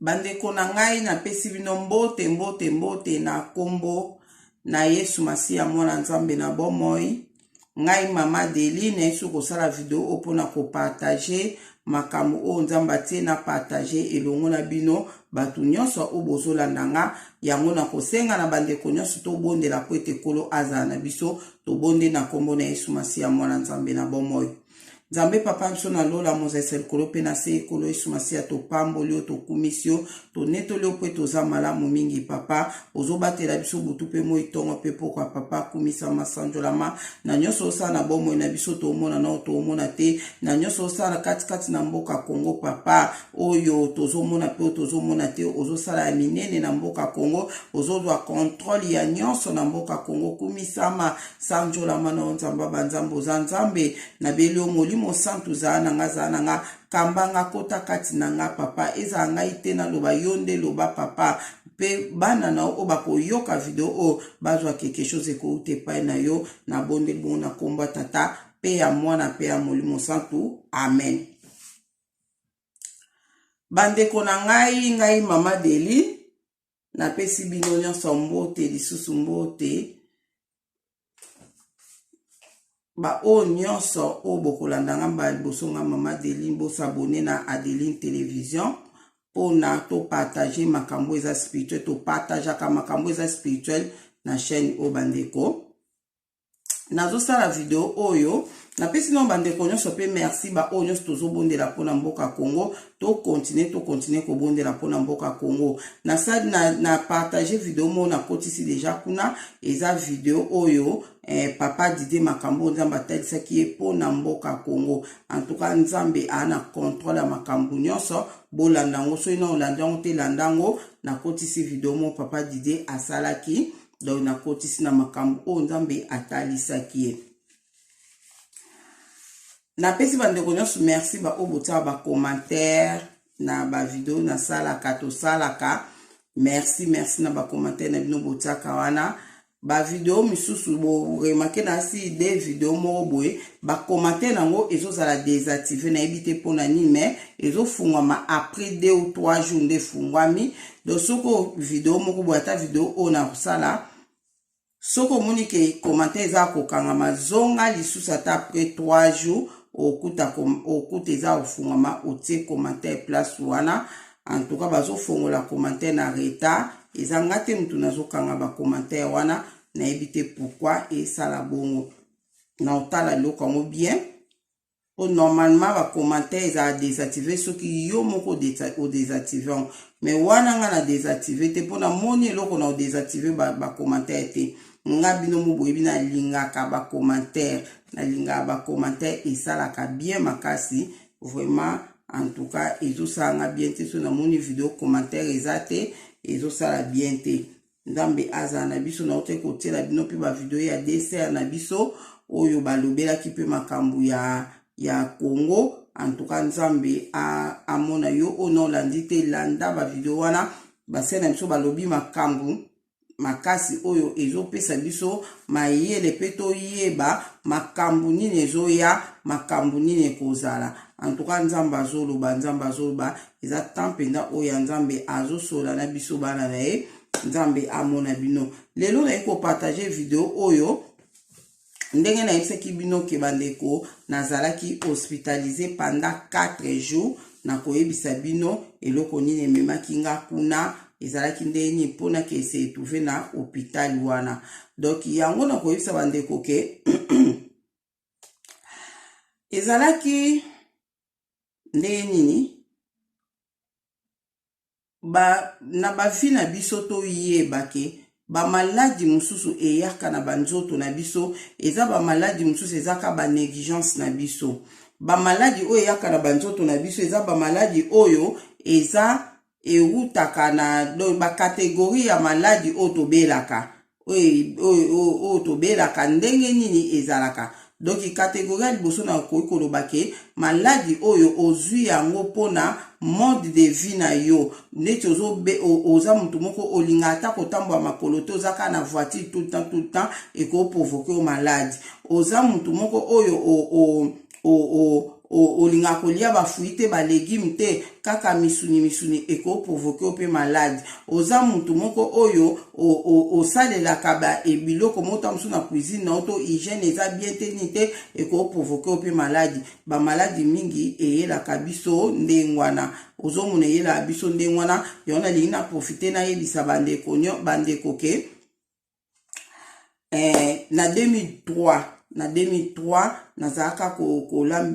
Bandeko na ngai na pesi bino mbote na kombo na Yesu Masiya mwana Nzambe na bomoi. Ngai mama Deli na yesu kosala video opona ko partager makambo o Nzamba tie na partager elongo na bino batu nyonso o bozolanda nga yango na kosenga na bandeko nyonso to bondela po ete kolo azala na biso to bonde na kombo na Yesu Masiya mwana Nzambe na bomoi. Nzambe papa biso na lola mozesel kolo pe na se kolo Yesu Masiya to pamboli to kumisio to netoli po to za malamu mingi papa ozobatela biso butu pe moi tongo pe pokwa papa kumisa masanjolama na nyoso sa na bomo na biso to mona na to mona te na nyoso sa na kati na mboka Kongo papa oyo tozo mona pe tozo mona te ozosala minene na mboka Kongo ozodwa contrôle ya nyoso na mboka Kongo kumisa masanjolama na Nzamba banzambo za Nzambe na belio molimo santu za nga kambanga kota kati na nga papa eza nga ite na loba yonde loba papa pe bana na o bako yoka video o bazwa quelque chose ko ute pa na yo na bonde bona komba tata pe ya mwana pe ya molimo santu amen. Bandeko na ngai mama Deli na pesi bino nyonso mbote lisusu mbote ba o nyonso o bokolanda ngamba liboso nga mama Deli bo s'abonner na Adeline Télévision po na to partager makambo eza spirituel to partager ka makambo eza spirituel na chaîne o bandeko. Nazo sala video oyo na pesi no bandeko nyonso pe merci ba o nyonso tozo bondela pona mboka Congo to continuer ko bondela pona mboka Congo na sa na partager video mo na kotisi deja kuna eza video oyo papa Didé makambo Nzamba talisa ki pona mboka Congo en tout cas Nzambe ana contrôle makambo nyonso bolandango so ina olandango te landango na kotisi video mo papa Didé asalaki donc na kotisi na makambo o Nzambe atalisa ki na pesi bandeko nyonso merci ba obota ba commentaire na ba video na salaka to salaka merci na ba commentaire na bino botaka wana ba video misusu bo remarquer na si des video mo boye ba commentaire nango ezozala désactiver na ebité pona ni mais ezofungwa après 2 ou 3 jours de fungwami donc soko video mo ko boata video ona sala soko monike commentaire za ko kangama zonga lisusu ata après 3 jours okuta eza ofungama otie commentaire place wana en tout cas bazo fongola commentaire na reta eza ngate mtu nazo kanga ba commentaire wana na ebité pourquoi et ça la bongo na otala loko ngo bien o normalement ba commentaire eza désactiver ce qui yo moko désactiver mais wana nga na désactiver te pona moni loko na désactiver ba commentaire te nga bino mo boyebi na lingaka ba commentaire na linga ba commentaire et ça la ka bien makasi vraiment en tout cas ezo sanga bien te so na moni video commentaire ezate ezo sala bien te Nzambe aza na biso na ote kote la bino pe ba video ya dessert na biso oyo balobela ki pe makambu ya Congo en tout cas Nzambe amona yo ono landite landa ba video wana basena biso balobi makambu makasi oyo ezo pesa biso mayele peto yeba makambu nini ezo ya makambu nini kozala en tout cas Nzamba zoloba eza tampenda oya Nzambe azosola na biso bana na ye Nzambe amona bino lelo na eko partager video oyo ndenge na yebisaki bino ke bandeko nazalaki hospitalisé pendant 4 jours na koyebisa bino eloko nini ememaki nga kuna ezalaki ndeni mpona ke se trouver na hôpital wana donc yango na koyebisa bandeko ke ezalaki ndeni na bafi na biso to yeba ke ba maladi mususu eyaka na banzoto na biso eza ba maladi mususu ezaka ba négligence na biso ba maladi oyo eyaka na banzoto na biso eza ba maladi oyo eza eutaka na ba catégorie ya maladi oyo tobelaka oyo tobelaka ndenge nini ezalaka donc catégorie ya liboso na koki koloba ke maladi oyo ozwi yango pona mode de vie na yo neti oza mutu moko olinga ata kotambola makolo te ozaka na voiture tout le temps eko provoquer o maladi oza mutu moko oyo olinga kolia ba fruit te ba légume te kaka misuni eko provoquer pe malade oza mutu moko oyo osalelaka ba ebiloko mota musu na cuisine na to hygiène eza bien te ni te eko provoquer pe maladi ba maladi mingi eyelaka biso ndengwana ozomona eyela biso ndengwana yona lingi na profiter na yebisa bandeko ke na 2003 nazalaka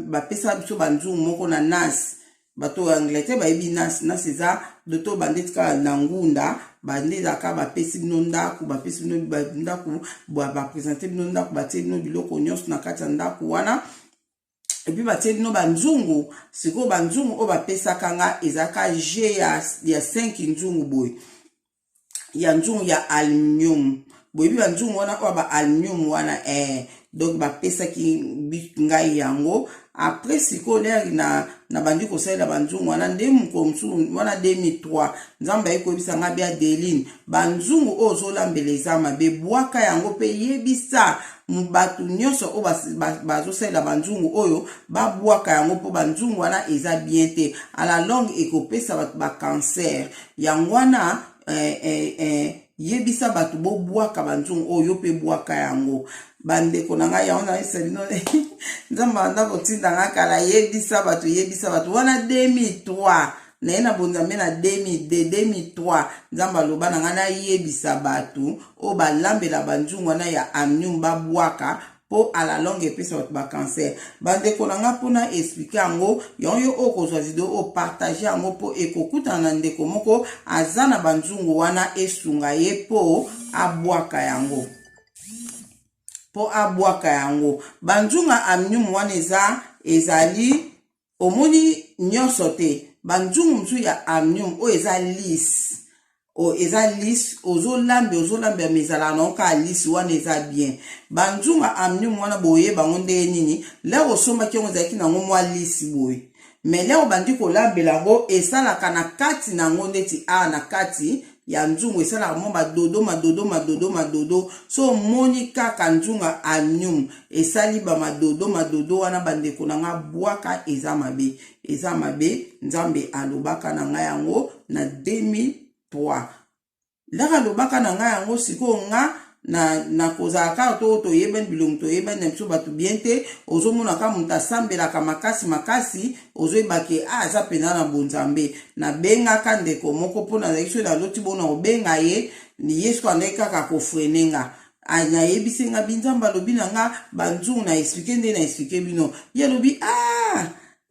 bapesa biso banzungu moko na nas bato ya Angleterre bayebi nas eza doto bandetika na ngunda bandezaka bapesi bino ndaku bapesi bino ndaku bapresente bino ndaku batie bino biloko nyonso na kati ya ndaku wana epi batie bino banzungu sikoyo banzungu oyo bapesaka nga ezalaka je ya 5 nzungu boye ya nzungu ya aluminium boyebi banzungu wana oyo ba aluminium wana donc bapesaki ngai yango après sikoyo leri na bandi kosalela banzungu wana nde mokolo mosusu wana 2003 nzambe ayikoyebisa nga bia Deline banzungu oyo ozolambela eza mabe bwaka yango mpe yebisa bato nyonso oyo bazosalela banzungu oyo babwaka yango mpo banzungu wana eza bien te à la longue ekopesa bato bacancer yango wana yebisa bato bobwaka banzungu oyo pe bwaka yango bandeko na ngai yango na esalino nzambe anda kotinda nga kala yebisa bato wana 2003 naye na bonzambe na 2003 nzambe aloba na ngai nayebisa bato oyo balambela banzungu wana ya aluminium babwaka po à la longue epesa bato bacancer bandeko na nga mpona explike yango yango okozwa video opartage yango po ekokutana na ndeko moko aza na banzungu wana esunga ye po abwaka yango banzunga aluminium wana ezali omoni nyonso te banzungu mosusu ya aluminium oyo eza lisse ozolambe mezala na oka lisse wana eza bien banzunga aluminium wana boyeba ngo ndenge nini lero osombaki yango ezalaki nango mwa lisse boye me lero bandi kolambela yango esalaka na kati nango ndeti na kati ya nzungu esalaka mwa madodo so moni kaka nzunga aluminium esali madodo wana bandeko na nga bwaka eza mabe nzambe alobaka na nga yango na 2003 laka alobaka na nga yango sikoyo nga na kozalaka toyebani bilongo toyebani na biso bato bien te ozomonaka moto asambelaka makasi ozoyebake aza pena na bonzambe nabengaka ndeko moko mpo nazalaki so naloti bona kobenga ye yesu andaki kaka kofrene nga nayebisi nga binzambe alobi na nga banzungu na explike nde na explike bino ye alobi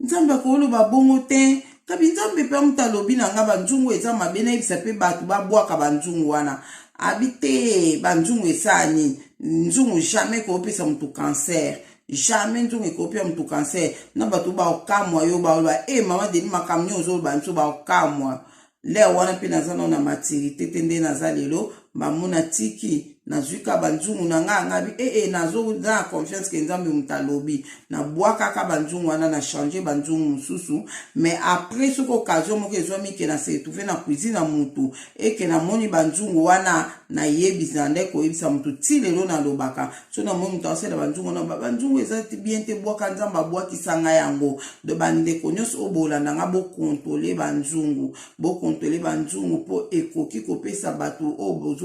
nzambe akoloba bongo te kabi nzambe mpe moto alobi na nga banzungu eza mabe nayebisa mpe bato babwaka banzungu wana habite banzungu esani nzungu jamais kopesa mutu cancer jamais nzungu ekopesa mutu cancer na bato baokamwa yo baoloba mama deni makambo nyonso ozoloba biso baokamwa leo wana mpe naza na maturité te nde naza lelo bamona tiki nazwika banzungu na nga ngabi nazo na confiance ke nzambe mutu alobi na bwakaka banzungu wana na changer banzungu mosusu mais après soko occasion moko ezwami ke na se retrouver na cuisine na mutu eke na moni banzungu wana na yebisa nde koyebisa mutu ti lelo nalobaka so na moni mutu asala banzungu na banzungu eza bien te bwaka nzambe abwakisa nga yango de bandeko nyonso obolanda nga bokontrole banzungu mpo ekoki kopesa bato oyo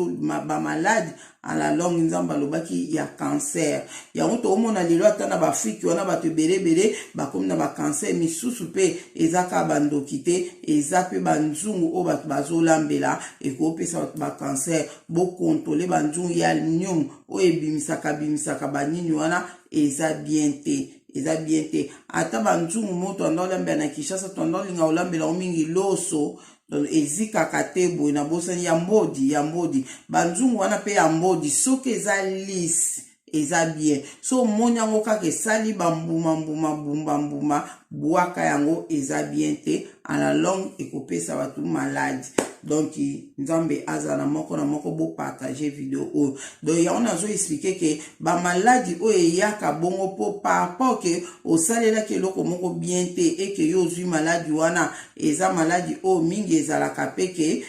bamaladi à la longue nzambe alobaki ya cancer yango toomona lelo ata na baafriki wana bato ebelebele bakomi na bacancer misusu mpe ezaka bandoki te eza mpe banzungu oyo bato bazolambela ekopesa bato bacancer bokontrole banzungu ya aluminium oyo ebimisaka banini wana eza bien te ata banzungu moto andolambela na Kinshasa tondolinga olambela o mingi loso ezikaka te boye na bosani ya mbodi banzungu wana pe ya mbodi soki eza lisse eza bien so moni yango kaka esali bambuma bwaka yango eza bien te à la longue ekopesa bato maladi donc nzambe azala moko na moko bo partager video oyo donc yango nazo expliquer ke ba maladi oyo eyaka bongo po par rapport ke osalelaki eloko moko bien te eke yo ozwi maladi wana eza maladi oyo mingi ezalaka pe ke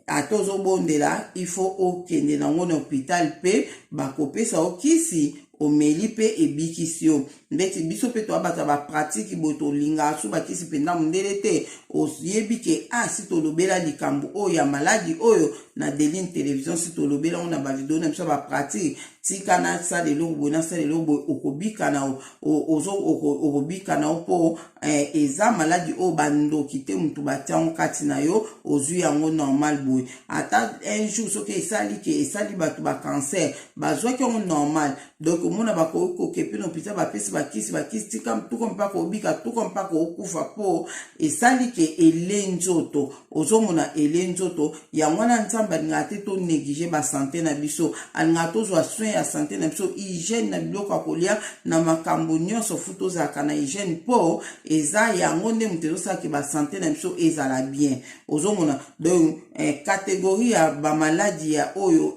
ata ozobondela il faut okende nango na hôpital pe bakopesa okisi omeli pe ebikisi yo ndeti biso pe toabata ba pratique boye tolinga su bakisi penda mundele te oyebi ke si tolobela likambo oyo ya maladi oyo na Deline Télévision, si tolobela on a ba vidéo na biso ba pratique tika na sa de lobo na sa de lobo okobika na okobika na po eza maladi o bandoki te mutu batiango kati na yo ozwi yango normal boye ata un jour soki esali bato ba cancer bazwaki yango normal donc omona bakokepe no pita bapesi bakisi tika tuko mpaka obika tuko mpaka okufa po esali ke ele nzoto ozomona ele nzoto yango na nzambe alinga te to néglige ba santé na biso alinga tozwa soin ya santé na biso hygiène na biloko ya kolia na makambo nyonso fu tozalaka na hygiène po eza yango nde mutu ezosalaki ba santé na biso ezala bien ozomona donc catégorie ya bamaladi ya oyo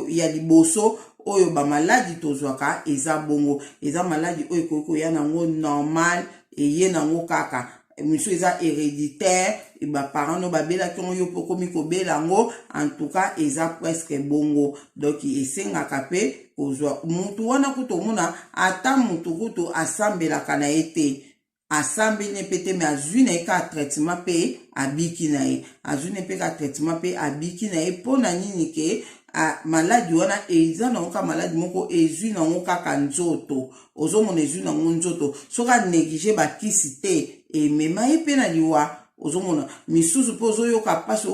ya liboso oyo bamaladi tozwaka eza bongo eza maladi oyo koya nango normal eye nango kaka miso eza héréditaire ba parents no babela ki yo pokomi kobela ngo en tout cas eza presque bongo donc esengaka pe kozwa mutu wana kutomona ata mutu kutu asambelaka na ete asambeli pete me azwi na ye ka traitement pe abiki na ye azwi na pe ka traitement pe abiki na ye pona nini ke maladi wana eza na oka maladi moko ezwi na ngo kaka nzoto ozomona ezwi na ngo nzoto soka néglige bakisi te emema ye pe na liwa ozomona misusu po ozoyoka pasi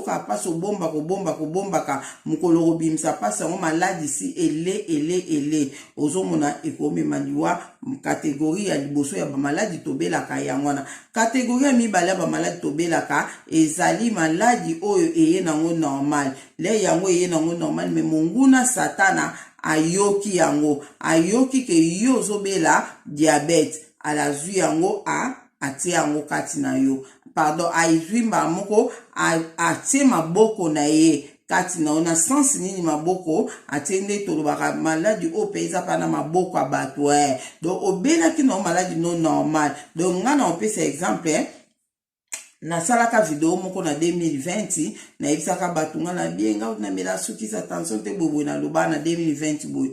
kobombaka mokolo kobimisa pasi yango maladi si ele ozomona ekomema liwa kategorie ya liboso ya bamaladi tobelaka yango wana kategorie ya mibale ya bamaladi tobelaka ezali maladi oyo eye nango normal le yango eye nango normal me monguna satana ayoki yango ayoki ke yo ozobela diabete alazwi yango atie yango kati na yo pardon aizwi mba moko atie maboko na ye kati na ona sensi nini maboko atie nde tolobaka maladi o peza pana maboko ya bato donc obelaki na maladi no normal donc nga na opesa exemple nasalaka video moko na 2020 nayebisaka bato nga na bienga namela sukisa tension te boboye na loba na 2020 boye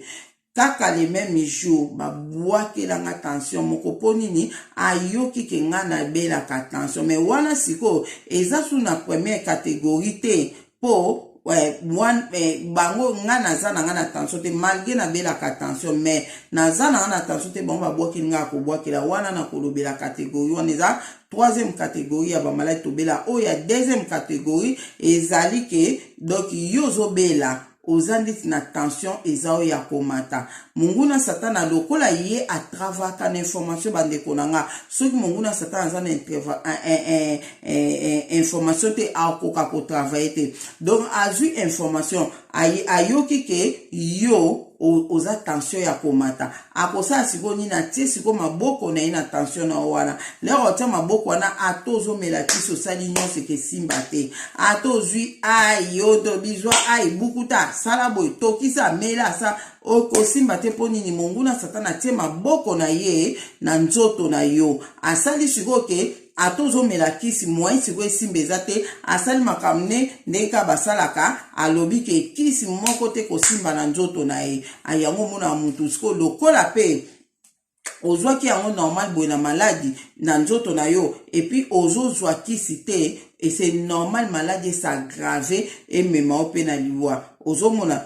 kaka le même jour babwakelanga tension moko po nini ayoki ke nga na belaka tension mais wana siko eza su na première catégorie te po bango nga naza na nga na tension te malgré na belaka tension mais naza na nga na tension te bango babwakeli nga akobwakela wana na kolobela catégorie wana eza troisième catégorie ya bamaladi tobela oyo ya deuxième catégorie ezali ke donc yo ozobela ozanditi na tension eza oyo ya komata monguna satana lokola ye atravaka na information bandeko na nga soki monguna satana aza na information te akoka kotravaye te donc azwi information ayoki ke yo oza tension ya komata akosala siko nini atie siko maboko na ye na tension na wana lero otia maboko wana ata ozomela kisi osali nyonso kesimba te ata ozwi yodo bizwa bukuta sala boye tokisa mela sa okosimba te mpo nini monguna satana atie maboko na ye na nzoto na yo asali siko ke ata ozomela kisi mwai siko esimba eza te asali makambo ndenge ka basalaka alobi ke kisi moko te kosimba na nzoto na ye ayango mona mutu siko lokola pe ozwaki yango normal boye na maladi na nzoto na yo epuis ozozwa kisi te et c'est normal maladi s'aggrave emema o pe na liwa ozomona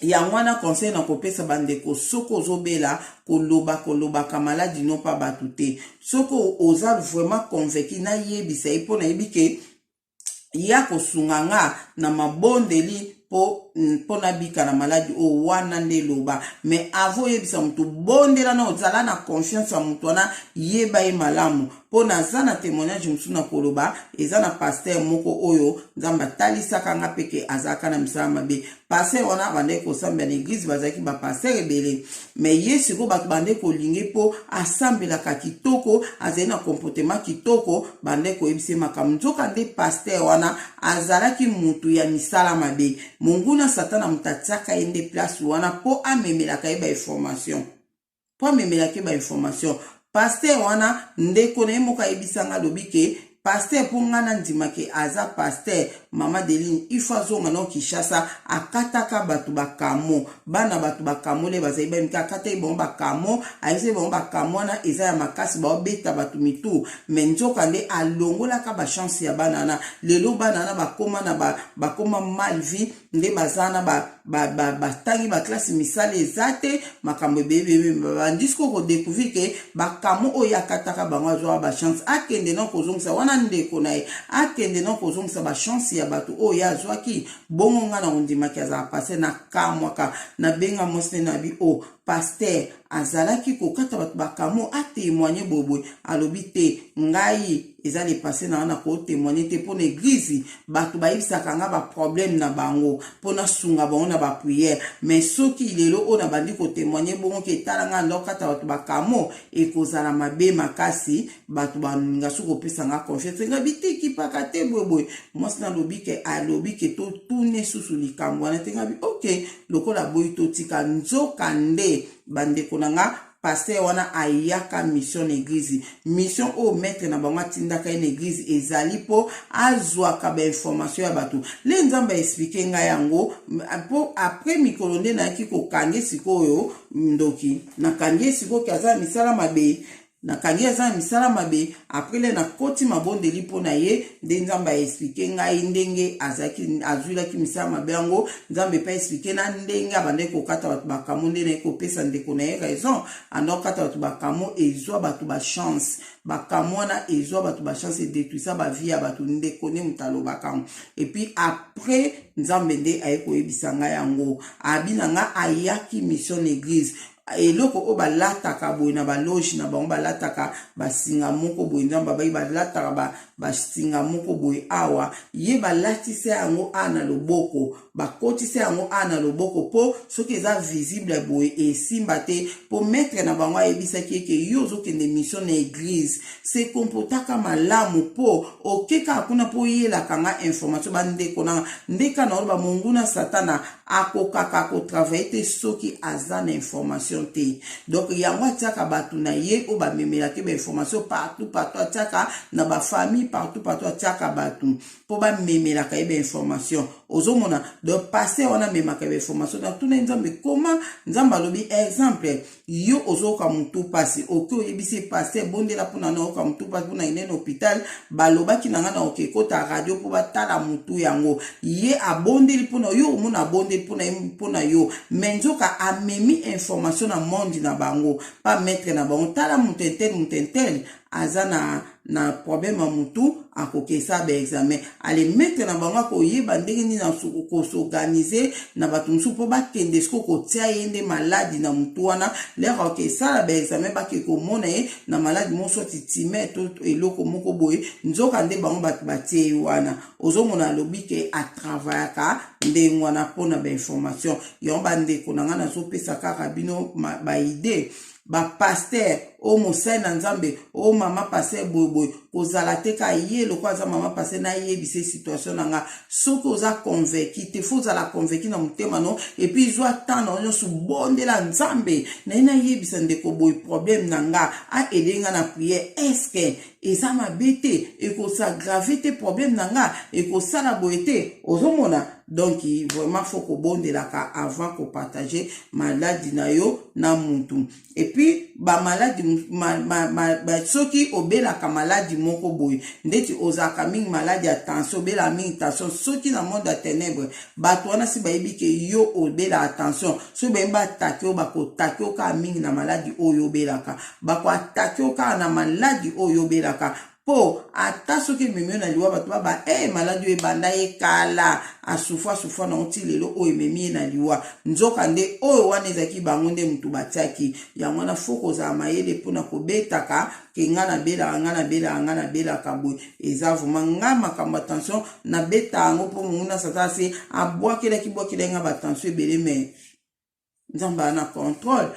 yango wana conseil na kopesa bandeko soko ozobela kolobaka maladi non pa batu te soko oza vraiment convaincu na yebisa ye mpo na yebi ke ya kosunga nga na mabondeli po na bika na maladi o wana nde loba mais avo yebisa mutu bondela na ozala na confiance ya mutu wana yeba ye malamu po naza na témoignage musu na koloba eza na pasteur moko oyo nzambe atalisaka nga peke azalaka na misala mabe pasteur wana bandeki kosambela na église bazalaki bapasteur ebele mais ye siko bato bandeki kolingi po asambelaka kitoko azali na comportement kitoko bandeki koyebisa makambo nzoka nde pasteur wana azalaki mutu ya misala mabe monguna satana mutatiaka ye nde place wana po amemelaka ye bainformation pasteur wana ndeko na ye moko ayebisanga lobi ke pasteur mpo nga na ndima ke aza pasteur mama Deline ifa zonga no Kishasa akataka batu bakamo bana batu bakamo le bazaiba mika akata ibon bakamo aise bon bakamo na eza ya makasi ba beta batu mitu menzoka nde alongola ka ba chance ya banana lelo banana bakoma na bakoma malvi nde bazana batangi ba classe misale ezate makambo bebe bandisco ko découvrir que bakamo oya kataka bango zo ba chance akende non kozongisa wana ndeko na ye akende non kozongisa ba chance ya batu oya zwaki bongo nga na ondima ki aza passer na kamwaka na benga mosne na bi o pasteur azalaki kokata batu bakamo a témoigner bobo alobi te ngai ezali passé na ko témoigner te pour l'église batu bayibisaka nga ba problème na bango pona sunga bango na ba prière mais soki lelo o na bandi ko témoigner bongo ke talanga ndokata batu bakamo e kozala mabe makasi batu baninga suko pesa nga confiance nga bitiki pakate bobo mosna lobi ke alobi ke to tourner susu likambo na tenga bi OK lokola boy to tika nzoka nde bande konanga pasteur wana ayaka mission église mission o maître na bango tindaka une église ezali po azwaka ba information ya batu le nzamba expliquer nga yango po après mikolo nde na ki ko kange sikoyo ndoki na kange sikoyo kaza misala mabe na kangi za misala mabe après le na koti mabonde lipo na ye nde nzamba expliquer ngai ndenge azaki azula ki misala mabe yango nzambe pa expliquer na ndenge abande ko kata batu bakamo nde na ko pesa ndeko na ye raison ando kata batu bakamo ezwa batu ba chance bakamo na ezwa batu ba chance détruisa ba vie ya batu ndeko ne mutalo bakamo et puis après nzambe nde ayeko yebisa ngai yango abina nga ayaki mission église eloko o balataka boy na baloge na bango balataka basinga moko boy nzamba bayi balataka basinga moko boy awa ye balatise yango ana loboko bakotise yango ana loboko po soki eza visible boy esimba te po mettre na bango ayebisaki ke yo ozokende mission na église se kompotaka malamu po okeka akuna po yelaka nga information bandeko na ndeka na oloba monguna satana akokaka kotravaille te soki aza na information te donc yango atiaka batu na ye o bamemelaki ba information partout atiaka na ba famille partout atiaka batu po bamemelaka ye ba information ozomona de passer wana memaka ba information na tuna nzambe koma nzamba alobi exemple yo ozoka mutu pasi oki oyebisi passer bondela pona na oka mutu pasi pona ine na hôpital balobaki nanga na okekota radio po batala mutu yango ye abondeli pona yo omona abondeli pona yo menzoka amemi information na monde na bango pa mettre na bango tala mutentel aza na problème mutu akokesa ba examen ale mettre na bango ko yeba ndenge ni na ko s'organiser na batu musu po bakende sko ko tia yende maladi na mutu wana le akokesa ba examen baki ko mona ye na maladi moso titime to eloko moko boye nzoka nde bango batu batie wana ozomona lobi ke a travaillaka nde ngwana pona ba information yomba nde konanga na so pesa kaka bino ba idée ba pasteur o mosai na nzambe o mama pasteur boy kozala te ka ye lokwa za mama pasteur na ye bise situation nanga soko oza convaincu te faut za la convaincu na mutema no et puis zo attendre on su bondela nzambe na ina ye bise ndeko boy problème nanga a elenga na prière est-ce que eza mabete e ko s'aggraver te problème nanga e ko sala boyete ozomona donc vraiment faut ko bondelaka avant ko partager maladie na yo na muntu et puis ba maladie ba soki obelaka maladie moko boy ndeti ozaka mingi maladie attention obela mingi tension soki na monde ya ténèbres bato wana si bayebi ke yo obela attention so bemba attaque o bako attaque o ka mingi na maladie oyo obelaka bako attaque o ka na maladie oyo obelaka po ata soki memi na liwa bato ba maladie ebanda ekala asufa na oti lelo oyo memi na liwa nzoka nde oyo wana ezaki bango nde mutu batiaki yango na foko za mayele pona kobetaka ke nga na bela kaboy eza vraiment nga makambo attention na beta yango po muna sata se abwakelaki nga ba tension ebele me nzamba na contrôle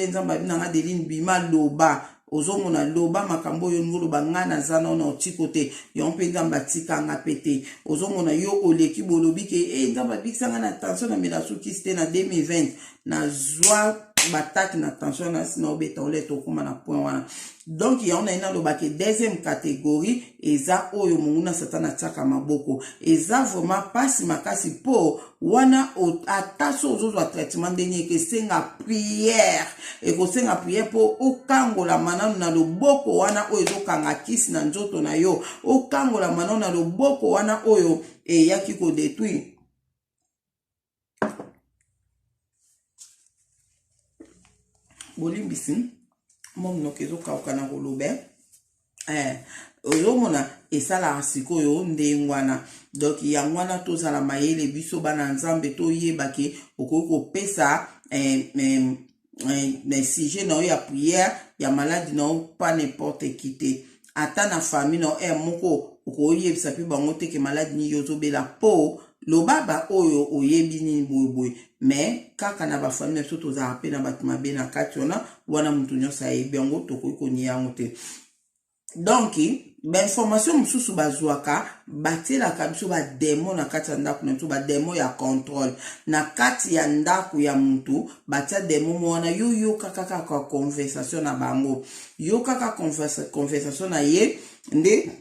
nzamba bina Deline bima loba ozomona loba makambo yo ngoloba ngana zana na otikote yo mpe nzamba tikanga pete ozomona yo oleki bolobi ke nzamba bikisanga na tension na mela soki c'était na 2020 na zwa bataki na tension na sina obeta ole tokuma na point wana. Donc ya ona ina lobaki deuxième catégorie eza oyo munguna satana tsaka maboko eza vraiment pasi makasi po wana ataso ozozo traitement denye ke senga prière e ko senga prière po okangola manano na loboko wana oyo ezokanga kisi na nzoto na yo okangola manano na loboko wana oyo yaki ko détruire bolimbisi mono kezo kaukana kolobe ozomona esala sikoyo ndengwana donc yangwana tozala mayele biso bana nzambe toyebake okoki kopesa sujet na ya prière ya maladie na pas n'importe qui te ata na famille na moko okoyebisa pe bango te ke maladie ni yozobela po lobaba oyo oyebi nini boyeboye mais kaka na bafamile biso tozala mpe na bato mabe na kati wana mutu nyonso ayebi yango tokoki konia yango te. Donc bainformation mosusu bazwaka batielaka biso bademo na kati ya ndako na biso bademo ya contrôle na kati ya ndako ya mutu batia demo mwana yo yoka kaka kwa conversation na bango yoka kaka conversation na ye nde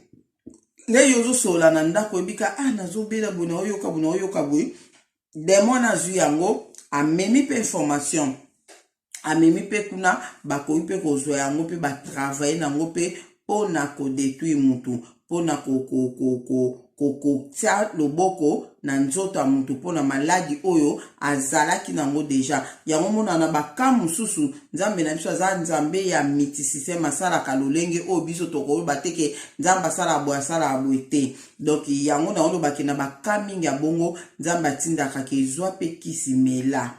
yozo sola na ndako ebika nazobela buna oyoka bui demo na zu yango amemi pe information amemi pe kuna bakoyi pe kozwa yango pe batravailler nango pe pona ko détruire mutu pona ko tia loboko na nzoto ya mutu pona maladi oyo azalaki nango deja yango mona na bakamu susu nzambe na biso aza nzambe ya mysticisme asalaka lolenge oyo biso tokoyeba te nzambe asala boye te. Donc yango na olobaki na bakamingi ya bongo nzambe atindaka ke ezwa pe kisimela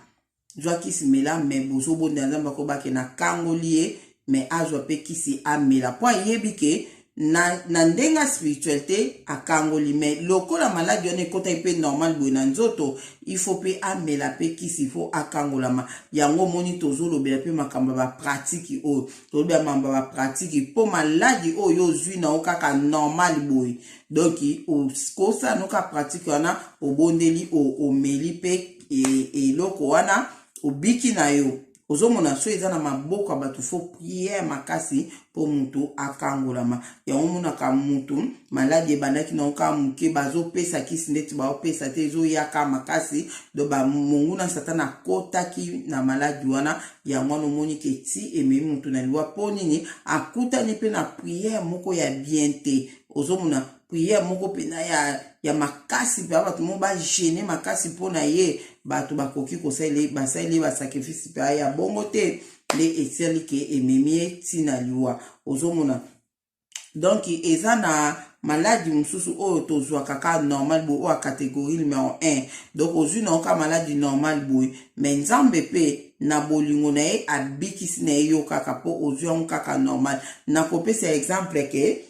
me bozobonda nzambe akobaki na kangoli ye mais azwa pe kisi amela po ayebi ke na ndenga spiritualité akangoli mais lokola maladi wana ekota pe normal boye na nzoto il faut pe amela pe kisi faut akangolama yango moni tozolobela pe makambo ba pratique oyo tolobela makambo ba pratique po maladi oyo ozwi na okaka normal boye donc kosa noka pratique wana obondeli omeli pe eloko wana obiki na yo ozomona so eza na maboko bato fo prière makasi po mutu akangolama yango mona ka mutu maladi ebandaki na oka muke bazopesa kisi ndeti baopesa te ezoyaka makasi do monguna satana akotaki na maladi wana yango wana omoni ke ti ememi mutu na liwa po nini akutani pe na prière moko ya bien te ozomona prière moko pena ya makasi pe bato mo ba gêner makasi pona ye bato bakoki kosaile basaile ba sacrifice pe ya bongo te le eseli ke ememi tina liwa ozomona. Donc eza na maladie mususu oyo tozwa kaka normal bo o catégorie numéro 1 donc ozwi na oka maladie normal boy mais nzambe pe na bolingo na ye abikisi na yo kaka po ozwi yango kaka normal na kopesa exemple ke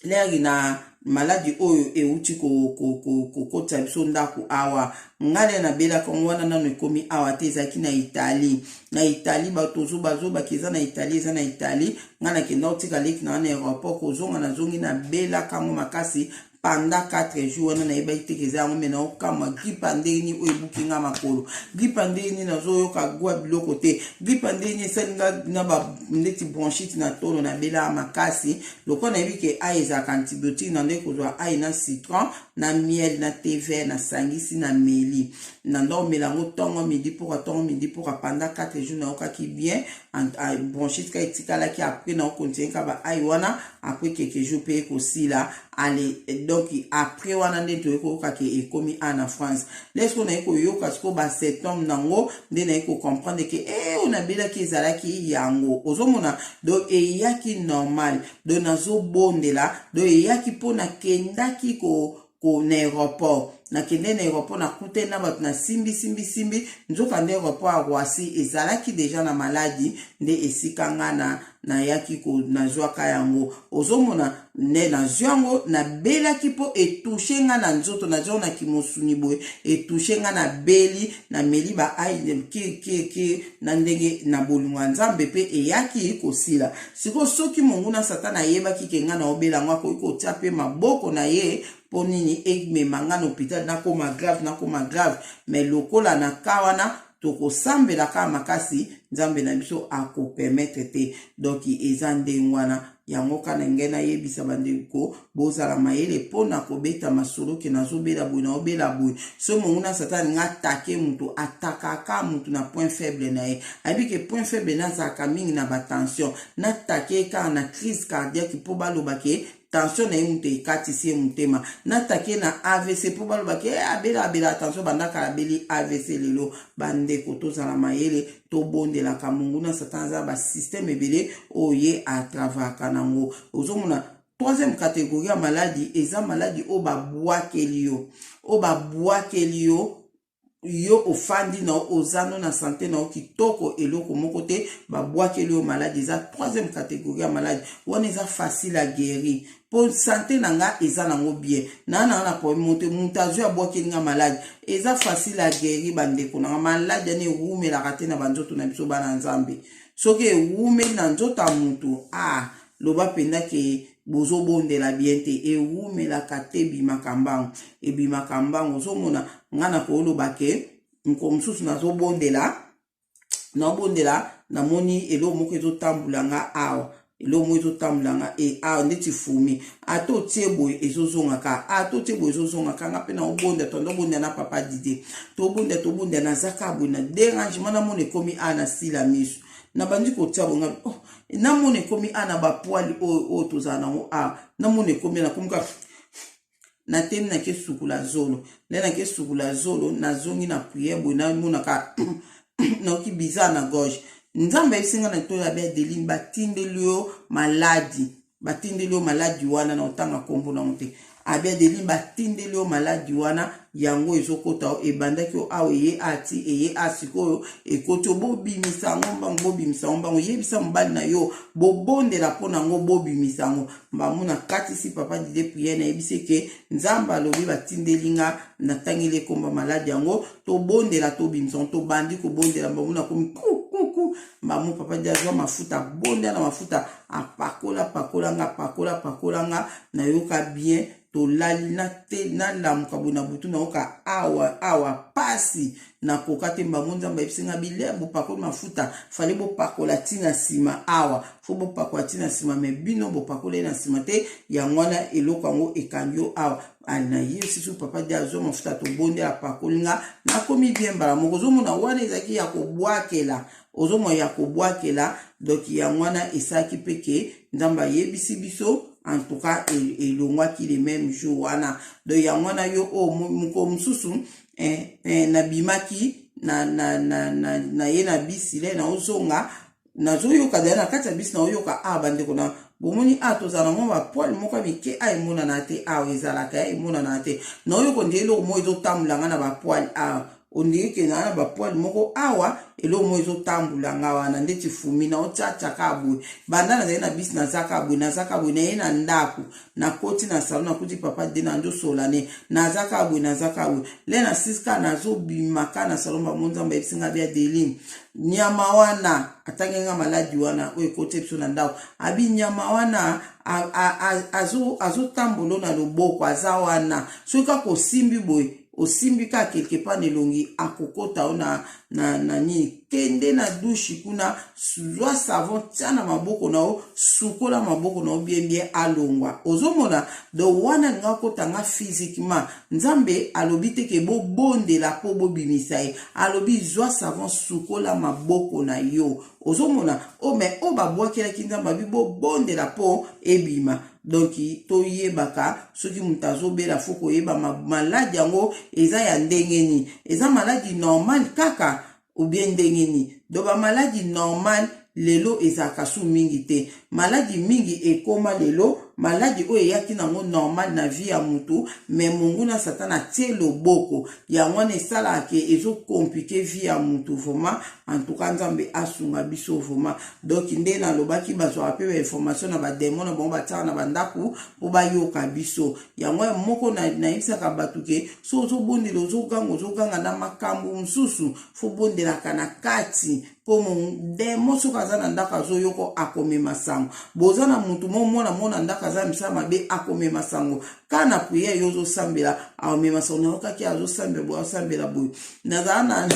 leri na maladi oyo euti kokota biso ndako awa ngale na bela kongo wana nano ekomi awa te ezaki na Italie bato bazobaki eza na Italie ngana ke nautika leki na aéroport kozonga na zongi na bela kango makasi pendant 4 jours wana na yeba itekeza yango mena okama grippe ndeni oyo bukinga makolo grippe ndeni na zoyoka gwa biloko te grippe ndeni esalinga na ba ndeti bronchite na tolo na bela makasi loko na yebike aiza antibiotique na ndeko kozwa ai na citron na miel na thé vert na sangisi na meli na ndo melango tongo midi pour pendant 4 jours na okaki bien en bronchite ka etikala ki après na continue ka ba ai wana après quelques jours pe kosila allez donc après wana ndeto ekoka ke ekomi en France lesko na eko yoka siko ba septembre nango nde na eko comprendre ke on a bela ki ezalaki yango ozomona donc eyaki normal donc nazo bondela donc eyaki pona kendaki ko na aéroport na kende na aéroport na kute na bato na simbi nzoka nde aéroport a Roissy ezalaki déjà na maladie nde esikanga na yaki ko na zwaka yango ozomona ne na zwango na belaki po etouche nga na nzoto na zona kimosuni boy etouche nga na beli na meli ba ai ki na ndenge na bolungwa nzambe pe eyaki kosila siko soki monguna satana yebaki ke nga na obela ngwa ko tia pe maboko na ye po nini ememanga na hôpital nakoma grave mais lokola na kawana tokosambela ka makasi nzambe na biso ako permettre te. Donc eza ndenge wana yango kana ngena yebisa bandeko bozala mayele pona kobeta masolo ke nazobela boy na obela boy so monguna satani nga atake mutu atakaka mutu na point faible na ye abike point faible na zaka mingi na batension na take ka na crise cardiaque po baloba ke tension na ye mutu ekatisi ye motema natake na AVC po baloba ke abela attention bandaka abeli AVC lelo bandeko tozala mayele tobondelaka monguna satani aza basystème ebele oye atravaka nango ozomona. Troisième catégorie ya maladie eza maladie o babwakeli yo yo ofandi na ozano na santé na kitoko eloko moko te babwakeli yo maladie eza troisième catégorie ya maladie wana eza facile à guérir pour santé na nga eza nango bien na problème monte mutazo abwakeli nga maladie eza facile à guérir bandeko na maladie ne rumelaka te na banzoto na biso bana nzambe soki ewumeli na nzoto ya mutu loba penda ke bozo bondela bien te ewumelaka te ebimaka mbango ozomona nga na koloba ke nko mosusu nazobondela namoni eloko moko ezotambola nga awa eloko moko ezotambola nga awa ndeti fumi ata otie boye ezozongaka nga mpe na obonda tondobonda na papa dide tobonda nazaka boye na dérangement namoni ekomi na sila miso na bandi kotia bonga namoni ekomi na bapoali oyo tozala nango namoni ekomi na komika na temi na ke sukula zolo na ke sukula zolo nazongi na prière boye namonaka naoki bizarre na gorge nzambe esinga na to ya bia deline batindeli yo maladi wana na otanga kombo na mote abia deline batindeli yo maladi wana yango ezokota ebandaki yo awa eye asikoyo ekoti bobimisa ngo mbango yebisa mobali na yo bobondela mpo nango bobimisa ngo mbamuna katisi papa dide priere na yebisi ke nzambe alobi batindeli nga natangeli ekomba maladi yango tobondela tobimisa ngo tobandi kobondela mbamuna komi mbamu papa dide azwa mafuta bondela na mafuta apakola nga na yoka bien tolali na lamuka bona butu na oka awa pasi na kokate mbango nzambe ebisinga bilembo pakoli mafuta fale bopakola tina sima awa fo bopakola tina sima me bino bopakola na sima te yangwana eloko yango ekangio awa na yesu su papa dia zo mafuta to bonde apakolinga na komi bien mbala moko zomona wana ezaki ya kobwakela ozomo ya kobwakela donc yangwana esaki peke nzamba yebisi biso en tout cas elongwaki les mêmes jours wana do yangwana yo moko mususu na bimaki na ye na bisi le na ozonga nazoyoka daya na kati ya bisi na oyoka bandeko na bomoni tozala mo bapoile moko mike emonana te ezalaka emonana te na oyoko nde eloko mo ezotambolanga na bapoile ondike na bapoile moko awa eloko mo ezotambulanga wana ndeti fumi na otiatiaka aboye banda nazali na bisi nazaka aboye na ye na ndako nakoti na salon nakuti papa de na nzosola ne nazaka aboye le na siska nazobimaka na salon bamonzamba ebisinga bia deline nyama wana atangenga maladi wana oyo ekoti biso na ndako abi nyama wana azotambolo na loboko aza wana soki kaka osimbi boye osimbika quelque part nelongi akokota ona na nini kende na douche kuna zwa savon tia na maboko na sukola maboko na bien alongwa ozomona do wana nga kota nga physiquement nzambe alobi te ke bondela po bobimisa ye alobi zwa savon sukola maboko na yo ozomona me babwakelaki nzambe abi bondela po ebima donc toyebaka soki mutu azobela fo koyeba maladi yango eza ya ndenge nini eza maladi normal kaka ou bien ndenge nini do bamaladi normal lelo ezalaka su mingi te maladi mingi ekoma lelo maladi oyo eyaki nango normal na vie ya mutu me monguna satana atie loboko yango wana esalaka ke ezokomplike vie ya mutu vraiment en tout cas nzambe asunga biso vraiment donc nde nalobaki bazwaka mpe bainformation na bademon na bango batiaka na bandako mpo bayoka biso yango moko nayebisaka bato ke so ozobondela ozoganga na makambo mosusu fo bondelaka na kati po mon demo so kazana ndaka zo yoko akome masango bozana muntu mona mona ndaka za misama be akome masango kana prière yozo sambela akome masango noka ki azo sambela bo sambela boy nazana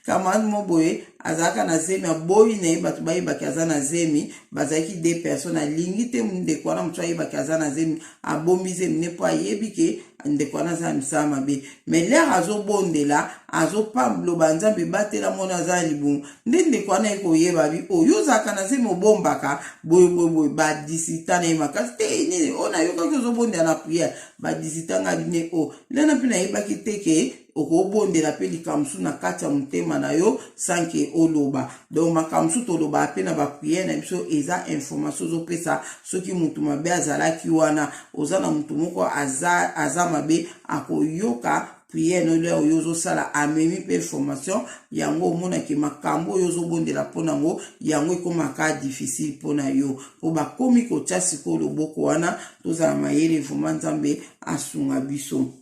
kama mo boy azaka na zemi boy ne batu bayi bakazana zemi bazaki des personnes alingite munde kwa na mtwayi bakazana zemi abombi zemi ne po ayebike ndekwana za misama be mais l'air azo bondela azo pamblo banzambe batela mona za libu ndekwana eko yeba bi oyoza kana se mobombaka boy ba disitana makasi te ni ona yoka ko zo bondela na prière ba disitanga bine o lena pina yeba kiteke okobondela pe likamsu na kati ya mutema na yo sanke oloba donc makamsu toloba pe na ba prière na biso eza information zo pesa soki mutu mabe azalaki wana ozana mutu moko aza mabe akoyoka prière no le yozo sala amemi pe formation yango mona ki makambo yozo bondela pona ngo yango ekomaka difficile pona yo po ba komi ko tasi ko loboko wana tozala mayele vraiment nzambe asunga biso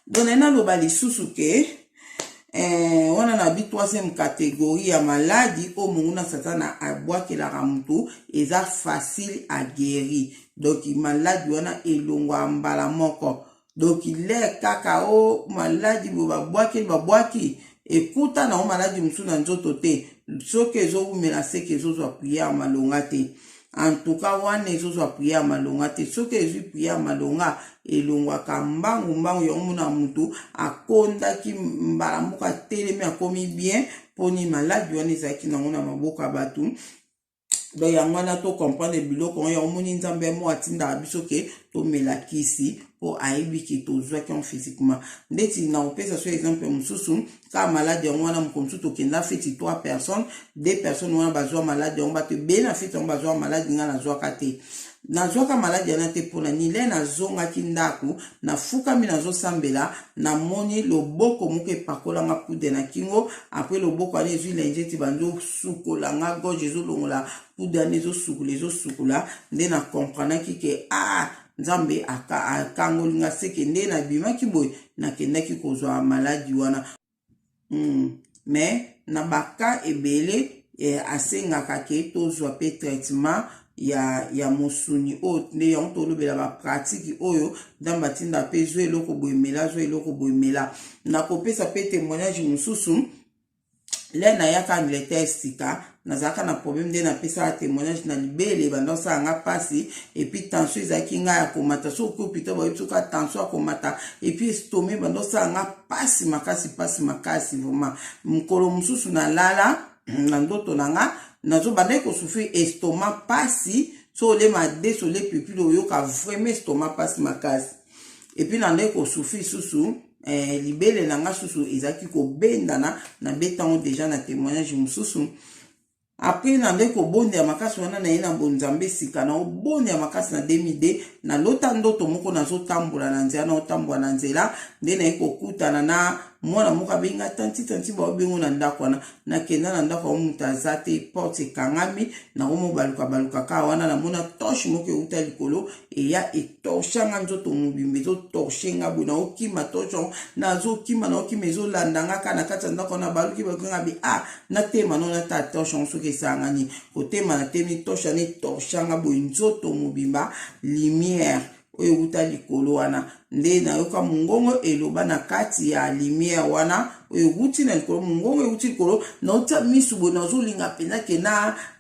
donena loba lisusu ke wana na bi troisième catégorie ya maladie o munguna satana abwakelaka mutu eza facile à guérir donc maladie wana elongwa mbala moko donc il est kaka o maladie bo babwaki ekuta na o maladie musu na nzoto te soki ezobumela seke ezozwa prière malonga te en tout cas wana ezozwa prière malonga te soki ezwi prière malonga elongwaka mbangu yomona mutu akondaki mbala moko atelemi akomi bien poni maladie wana ezalaki nango na maboko ya bato donc yango wana to comprendre biloko oyo omoni nzambe mo atindaka biso ke tomela kisi po ayebi ke tozwaki en physiquement ndeti na opesa so exemple mosusu ka maladie yango wana moko mosusu tokenda feti 3 personnes 2 personnes wana bazwa maladie yango bato ebele na feti yango bazwa maladie nga nazwaka te nazwaka maladie wana te mpona nile nazongaki ndako nafukami nazosambela namoni loboko moko epakolanga pude na kingo apres loboko wana ezwi lenjeti banzosukolanga gorge ezolongola pude wana ezosukula nde na komprenaki ke nzambe akangolinga seke nde nabimaki boye nakendaki kozwa maladie wana mais na baka ebele asengaka ke tozwa pe traitement ya mosuni o nde yango tolobela ba pratique oyo ndamba tinda pe zo eloko boyemela nakopesa pe témoignage mosusu le na yaka Angleterre sika nazaka na problème nde napesa témoignage na libele bandonsa anga pasi et puis tension ezaki nga ya komata so ko pita ba yitsuka tension akomata et puis estomac bandonsa anga pasi makasi vraiment mukolo mususu na lala na ndoto nanga nazo bande ko souffrir estomac pasi so le made so le pupille oyoka vraiment estomac pasi makasi et puis na ndeko souffrir susu libele nanga susu ezaki ko bendana na betango déjà na témoignage mususu après na ndeko bonde ya makasi wana na yena bonzambe sika na bonde ya makasi na 2002 na lota ndoto moko nazo tambola na nzela na otambola na nzela nde na ekokutana na mwana moko abenga tanti ba obengo na ndako wana na kenda na ndako mutu aza te porte ekangami na omo baluka ka wana na mona torche moko euta likolo eya etoshanga nzoto mobimba ezotoshenga boye na okima torche nazokima na okima ezolandanga ka na kati ya ndako wana baluki bakanga bi na tema no na ta torche soki esangani kotema na temi torche na etoshanga boye nzoto mobimba lumière oyo euta likolo wana nde nayoka mongongo eloba na kati ya lumière wana oyo euti na likolo mongongo euti likolo naotia misu boye nazolinga mpenza ke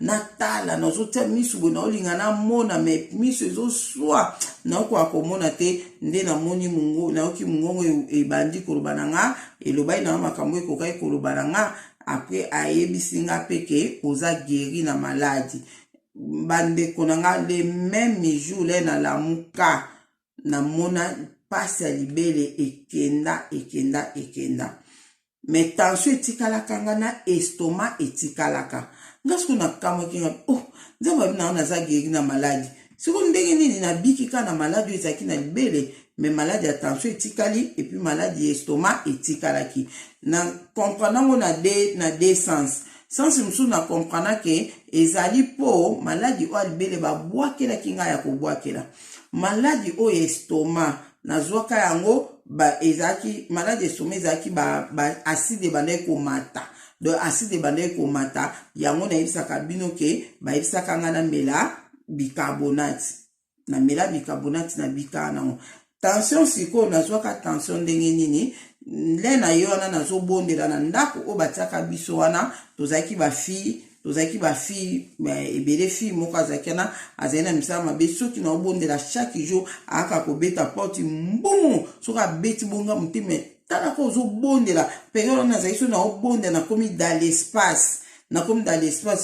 natala nazotia misu boye naolinga namona me misu ezoswa naokoka komona te nde namoni mongongo nayoki mongongo ebandi koloba na nga elobai na makambo ekokaki koloba na nga apres ayebisi nga peke oza guéri na maladie bandeko na nga le même jour le na lamuka na mona pasi ya libele ekenda mais tension etikalaka nga na estomac etikalaka nga siko nakamwaki nga nzambe abi nanga naza guéri na maladie siko ndenge nini nabiki ka na maladie oyo ezalaki na libele mais maladie ya tension etikali et puis maladie ya estomac etikalaki na komprenango na deux sens sans musu na comprendre ke ezali po maladie o libele babwakelaki nga ya kobwakela maladie o estomac nazwaka yango ezaki maladie estomac ezalaki acide bandai komata donc acide bande ko mata yango na yebisaka bino ke ba yebisaka nga na mela bicarbonate na mela bicarbonate na bika nango. Tension siko nazwaka tension ndenge nini le na yo wana nazobondela na ndako o batiaka biso wana tozaki ba fille ebele fille moko azalaki na azali na misala mabe soki na obondela chaque jour aka kobeta porte mbongo soki abeti bonga motema tala ko ozobondela période wana azalaki so na obondela nakomi dans l'espace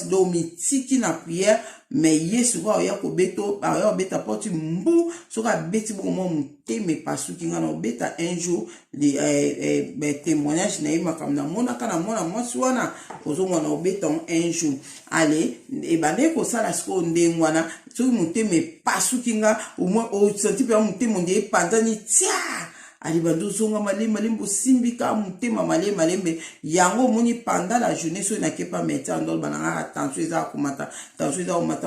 do mitiki na prière mais yesu kwa oya kobeto oya obeta porte mbu soki abeti bongo mwa motema epasuki nga na obeta un jour témoignage na ye makambo namonaka na mwana mwasi wana ozomona obeta un jour ale ebande kosala sikoyo ndenge wana soki motema epasuki nga omoi osenti mpe motema onde epanzani tia alibando zonga malembe osimbika motema malembe yango omoni pendant la journée so na kepa médecin andol bananga tension eza komata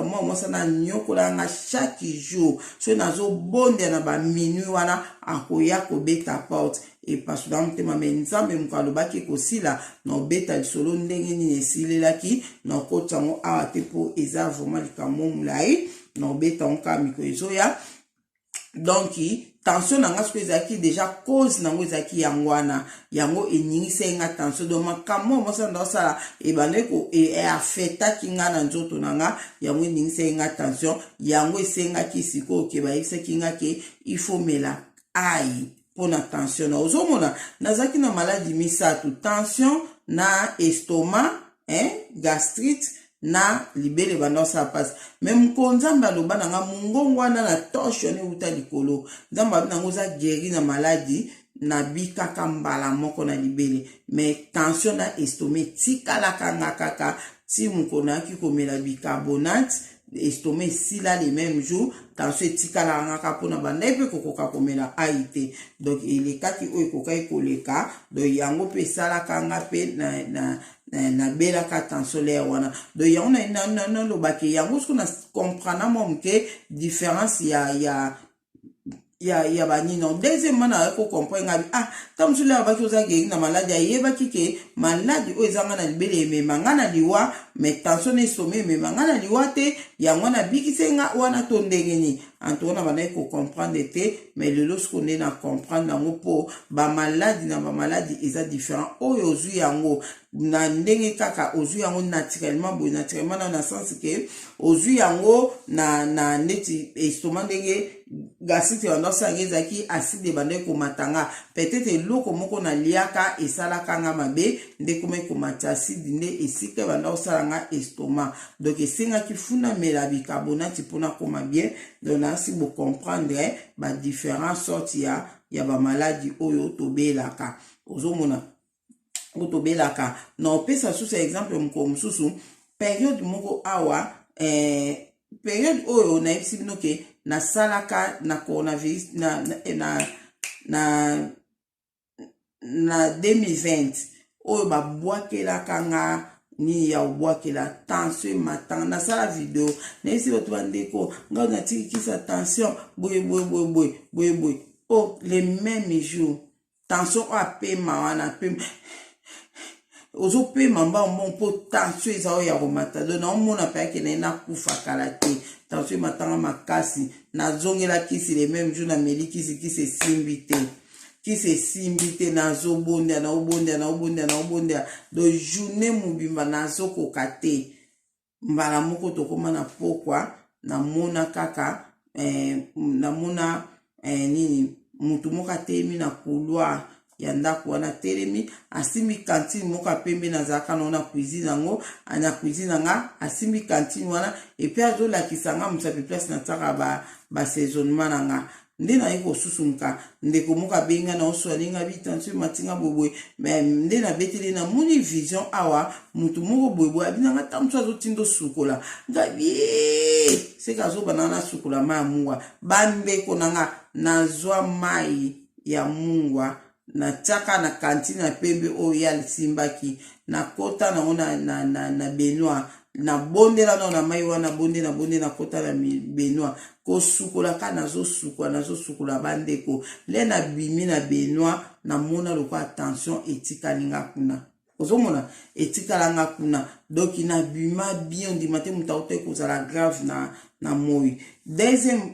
moi sana nyokola nga chaque jour so nazobonde na ba minuit wana akoya kobeta porte epasuka motema me nzambe mokalobaki kosila na obeta lisolo ndenge nini esilelaki na okota yango awa te mpo eza vraiment likambo molai na obeta yango kaka mikolo ezoya. Donc tension nanga siko ezalaki déjà cause nango ezalaki yango wana yango eningisa nga tension donc makambo mosa ndosala ebande ko affectaki nga na nzoto nanga yango eningisa nga tension yango esengaki siko ke bayebisaki nga ke il faut mela ai pona tension na ozomona nazaki na maladie misato tension na estomac gastrite na libele banda sa passe même ko nzambe aloba nanga mungongo wana na tosho ne uta likolo nzambe abinango za guéri na maladie na bikaka mbala moko na libele mais tension na estomac tikalaka nga kaka ti mukona ki komela bicarbonate estomac sila les mêmes jours tension etikala nga ka pona banda pe kokoka komela aite donc elekaki oyo kokai koleka donc yango pe sala kanga pe na bela ka tension le wana donc yango na lobaki yango ce qu'on a comprendre moi que différence ya bani non deuxièmement na ko comprendre tamsule abaki ozaki na maladie ayebaki ke maladie o ezanga na libele memanga na liwa mais tension ne sommet memanga na liwa te yango na bikisenga wana to ndengeni antona bana ko comprendre te mais le lorsque on est na comprendre nango po ba maladie eza différent oyo ozu yango na ndenge kaka ozu yango naturellement na sens que ozu yango na neti estomac ndenge gastrite wanda sangezaki acide bande ko matanga peut-être loko moko na liaka esala kanga mabe nde kome ko mata acide nde esika banda osalanga estomac donc esenga ki funa mela bicarbonate pona koma bien donc na si vous comprendre ba différents sortes ya ba maladie oyo tobelaka ozomona otobelaka na opesa sous exemple mko mususu période moko awa période oyo na ebisibino ke na salaka na coronavirus na 2020 oyo babwakelaka nga ni ya obwakela tension matanga na sala video na esi bato bandeko nga na tikisa tension boye oh les mêmes jours tension a pema wana pema ozo pema mbambo po tension eza oyo ya komata do na omona pe akene na kufa kala te tension matanga makasi na zongela kisi les mêmes jours na meli kisi simbi te na zobonda do journée mobimba na zokoka te mbala moko tokoma na pokwa na mona kaka na mona nini mutu moka temi na couloir ya ndako wana telemi asimbi cantine moka pembe na zaka na cuisine yango ana cuisine nga asimbi cantine wana et puis azolakisa nga musape place na tsaka ba saisonnement nga nde na yeko susunka ndeko moka benga na oswalinga bitansu matinga bobwe nde na beteli na moni vision awa mutu moko bobwe abinanga tamso azotindo sukola ngabi seka zo banana sukola ma muwa bandeko nanga nazwa mai ya mungwa na chaka na kantine na pembe o ya simbaki na kota na ona na Benoît na bondela na mai wana bonde na kota na Benoît ko sukola ka nazo sukula bandeko le na bimi na Benoît na mona lokwa attention etika linga kuna ozomona etikalanga kuna donc na bima bien ndimate mutaute kozala grave na moi. Deuxième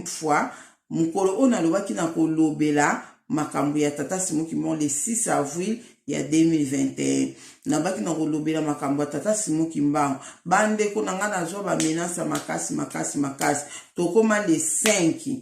fois mukolo ona lobaki na kolobela makambo ya tata Simon Kimbangu le 6 avril ya 2021 na baki na kolobela makambo ya tata Simon Kimbangu bandeko na nga nazwa ba menace makasi tokoma le 5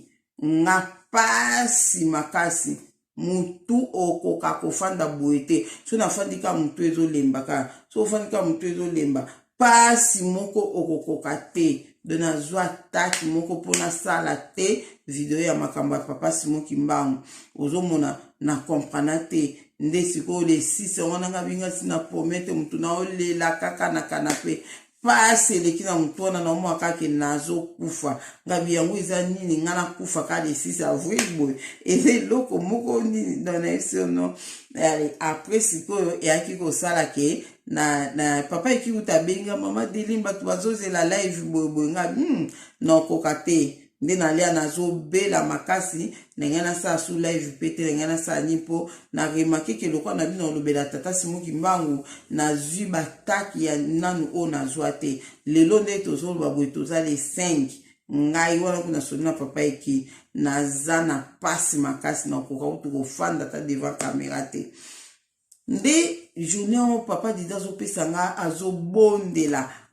nga pasi makasi mutu okoka kofanda boete so nafandika mutu ezolemba ka so ofandika mutu ezolemba pasi moko okokoka te dona zwa taki moko pona sala te video ya makambo ya papa Simon Kimbangu ozomona na comprendre te nde siko le 6 wana nga binga sina promete mutu na olela kaka na kanape pasi eleki na mutu wana na omwa kake nazo kufa ngabi yango eza nini nga na kufa ka le 6 avril boye eza eloko moko nini dona eso no après sikoyo eyaki kosala ke na papa eki uta benga mama Delimba tu bazozela live boye nga nokoka te nde nalia nazobela makasi ndenge nasala su live pete ndenge nasala nipo na remake ke lokwa na bino olobela tata Simon Kimbangu nazwi bataki ya nanu o nazwa te lelo nde tozoloba boye toza le 5 ngai wana kuna soni na papa eki naza na pasi makasi na okoka utu kofanda ta devant kamera te nde journée o papa dida azopesa nga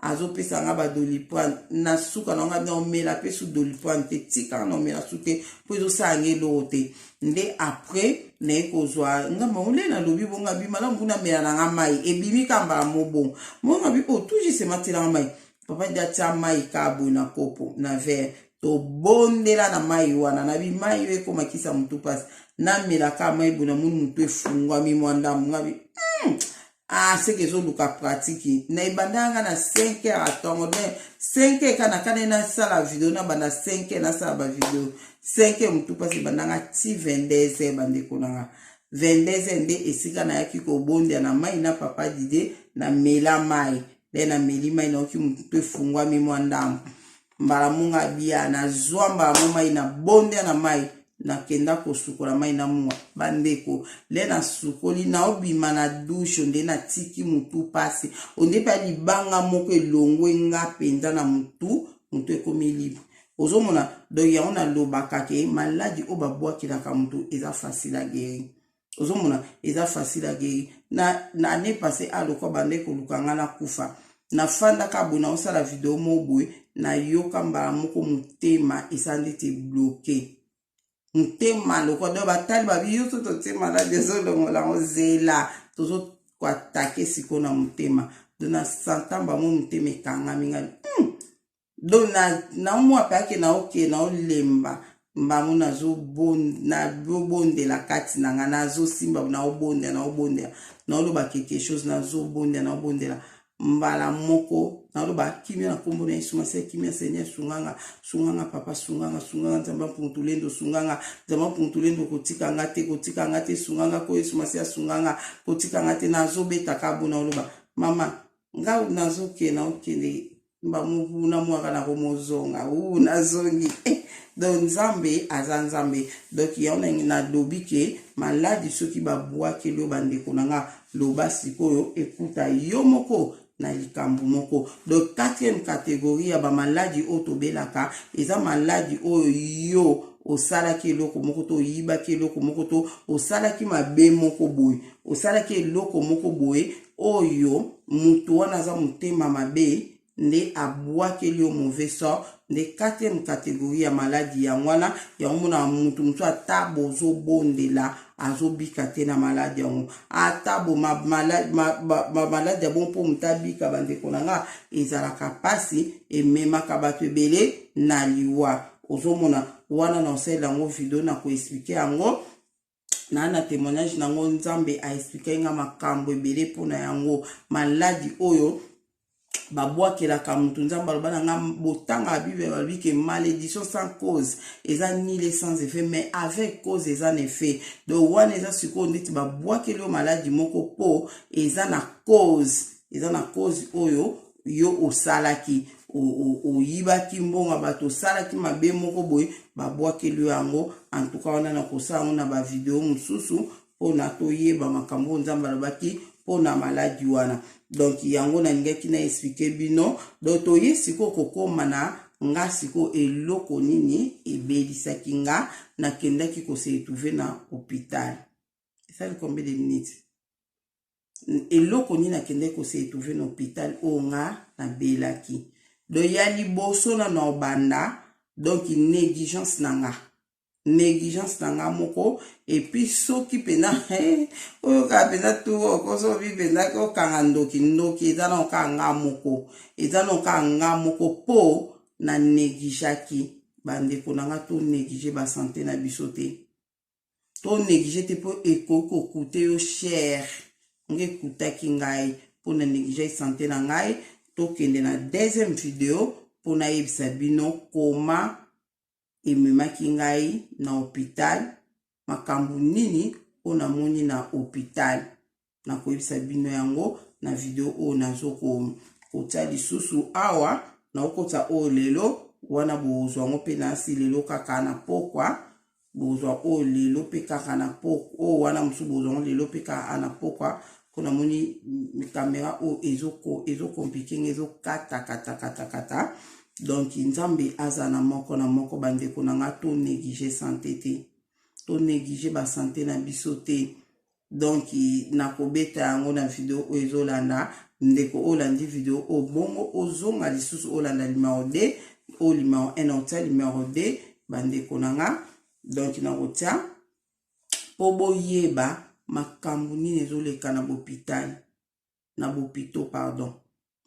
azopesa nga badolipoane na suka na nga bina omela pe su dolipoane te tika na omela su te po ezosala nga eloko te nde après naye kozwa nga maule na lobi bonga bi malamu kuna mela na nga mai ebimi kambala mobongo monga bi o toujours sematilanga mai papa dida tia mai kabo na kopo na verre tobondela na mai wana na bi mai yo ekomakisa mutu pasi na melaka mai bona munu mutu efungwami mwandamu nga bi seke ezoluka pratique na ebandanga na 5 heures atongo 5 heures kana kana na sala video na banda 5 heures na sala ba video 5 heures mutu pasi bandanga ti 22 heures bandeko nanga 22 heures nde esika na yaki kobondia na mai na papa dide na mela mai le na meli mai na oki mutu efungwami mwandamu mbala munga bia na zwa mbala mai na bondia na mai na kenda kosukola mai na mwa bandeko le na sukoli na obima na douche nde na tiki mutu pasi onde pa libanga moko elongwe nga penza na mutu ekomi libre ozomona donc yango na lobaka ke maladi o babwakilaka mutu eza facile à guérir ozomona eza facile à guérir na année passée aloko bandeko lukanga na kufa na fanda ka bona osala video mobwe na yoka mbala moko mutema esandi te bloqué mutema loko do batali babi yo to tema la désolongola ozela tozo kwatake siko na mutema dona santamba mo mutema ekangami nga dona na mwa pake na oke na olemba mbamu nazo bondela kati na nga nazo simba na obonde na oloba quelque chose nazo bondela mbala moko na oloba kimia na kombo na Yesu mase kimia Seigneur sunganga papa sunganga nzamba puntulendo sunganga nzamba puntulendo kotika ngate sunganga ko Yesu mase sunganga kotika ngate nazo beta kabu na oloba mama nga nazo ke na okende mbamu na mwaka na komozonga nazongi donc nzambe aza nzambe donc yaona na dobike maladi soki babwaki lo bandeko nanga loba sikoyo ekuta yo moko na likambo moko. Donc 4e catégorie ya ba maladi o tobelaka eza maladi oyo yo osalaki eloko moko to oyibaki eloko moko to osalaki mabe moko boye osalaki eloko moko boye oyo mutu wana aza motema mabe nde abwakeli yo mauvais sort nde 4e catégorie ya maladi ya wana ya mona mutu ata bozobondela azobika te na maladi yango ata bo maladi ya bon po mutabika bandeko nanga ezalaka pasi ememaka bato ebele na liwa ozomona wana na osala yango video na koexplike yango na témoignage nango nzambe aexplike nga makambo ebele mpona yango maladi oyo babwakelaka mutu nzambe aloba na nga botanga ya bible balobi ke malédiction sans cause eza nile sans effet mais avec cause eza na effet donc wana eza sikoyo ndeti babwakeli yo maladi moko po eza na cause oyo yo osalaki oyibaki mbongo bato osalaki mabe moko boye babwakeli yo yango en tout cas wana na kosala yango na bavideo mosusu pona toyeba makambo nzambe alobaki pona maladi wana. Donc yango nalingaki na expliquer bino. Donc toye siko kokoma na nga siko eloko nini ebelisaki nga nakendaki kose retrouver na hôpital. Ça combien de minutes? Eloko nini nakendaki kose retrouver na hôpital o nga na belaki. Donc ya liboso na obanda, donc négligence nanga. Négligence nanga moko, et puis soki pena oyo ka pena tu okoso bi pena ko kangandoki ndoki ezana okanga moko. Ezana okanga moko po na négligaki bandeko nanga to négliger ba santé na biso te. To négliger te po ekoko coûter yo cher. Nge kutaki ngai po na négliger santé na ngai. To kende na deuxième vidéo po na yebisa bino koma ememaki ngai na hôpital makambu nini o na moni na hôpital na koyebisa bino yango na video o nazo kotia lisusu awa na okota o lelo wana bozwa ngo pe na si lelo kaka na pokwa bozwa o lelo pe kaka na pokwa o wana musu bozwa ngo lelo pe kaka na pokwa kuna moni caméra o ezo compliqué ezo kata. Donc nzambe azana moko na moko bandeko nanga to négliger santé te. To négliger ba santé na biso te. Donc na kobeta yango na video o ezolanda ndeko olandi video o bongo ozonga lisusu olanda numéro 2 o numéro 1 hotel numéro 2 bandeko nanga. Donc na kotia po boyeba makambu nini ezoleka na hôpital na bopito pardon.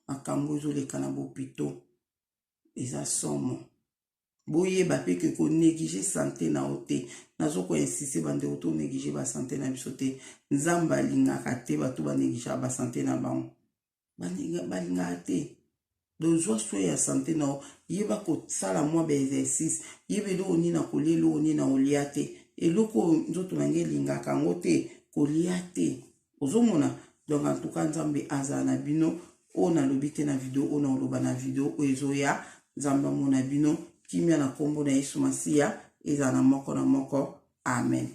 Makambu ezoleka na bopito eza somo. Boyeba pe ke ko négliger santé na ote. Nazo ko insister bande auto négliger ba santé na biso te. Nzamba lingaka te bato ba négliger ba santé na bango. Balinga te. Dozwa soin ya santé na yeba ko sala mwa ba exercice. Yebe lo oni na kolelo oni na olia te. Eloko nzoto nange lingaka ngo te kolia te. Ozomona. Donc en tout cas nzambe azana bino o na lobite na video o na oloba na video o ezoya nzamba mona bino kimia na kombo na Yesu Masia ezana moko na moko. Amen.